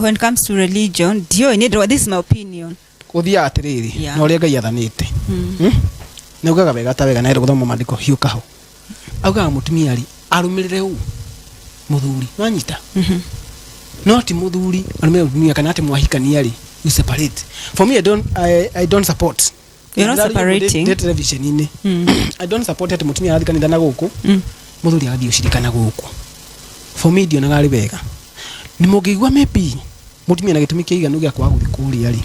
when it comes to religion, this is my opinion. Uthia atiriri no ria Ngai athanite. Naugaga wega ta wega na ero guthoma mandiko hiuka ho. Augaga mutumia ari arumirire u muthuri wanyita. Not muthuri arumirire mutumia kana ati mwahikania ri you separate. For me I don't support. You're not separating. The television ine. I don't support ati mutumia athi kanitha na guku. Muthuri agathi ushirikana guku. For me dio nagari wega. Ni mugigwa maybe mutumia na gitumi kia iganu gya kwa guthi kuri ari.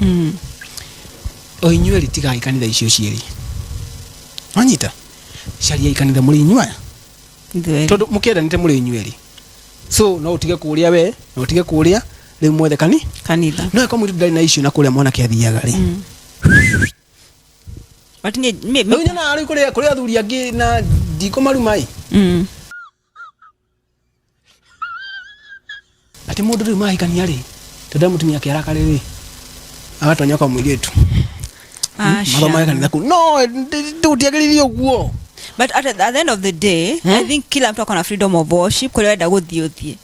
O inyueri tiga ikanitha icio cieri. Wanyita. Sharia ikanitha muri inyuaya. Tondu mukienda nite muri inyueri. So no utige kuria we, no utige kuria riu mwethe kanitha. No iko mwitu ndari na issue na kuria mwana kiathiaga ri. But me na ari kuria athuri angi na ndiko marumai. Ati mundu riu mahikania ri. Tondu mutumia kiaraka ri. Agatonya kwa mwiretu. Mathoma kanitha ku. No, ndutiagiririo guo. But at the end of the day, I think kila mtu akona freedom of worship kwa wenda guthiothie.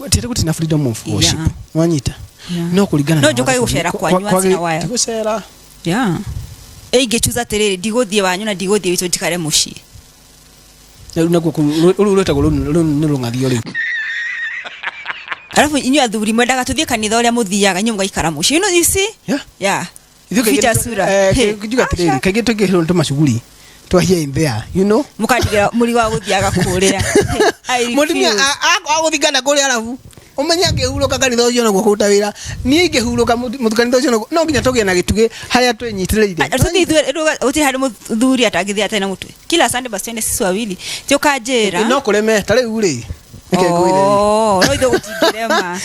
Tete kuti na freedom of worship. Wanyita. No kuligana no joka gushera kwanyu ati na waya. Gushera. Yeah. Eigechuza terere ndiguthie wanyu na ndiguthie witu ndikare mushi. Na ureta nirungathio ri. Alafu inyu athuri mwendaga tuthie kanitha uria muthiaga nyu mugaikara mushi. You see? Yeah. Ficha sura. Kujuga terere kage tukihiro ndo mashuguri. Twahia in there, you know? Mukandigira muri wa guthiaga kurira. Mutumia aguthigana kuria alafu umenya ngehuruka kanitha ucio naguo kuruta wira nie ngehuruka mutukanitha ucio no nginya tugie na gituge haria twenyitiriire uti hari muthuri atangithia tena mutwe kila Sunday basi twende sisi wawili tukanjira no kureme tari uri no itho gutingirema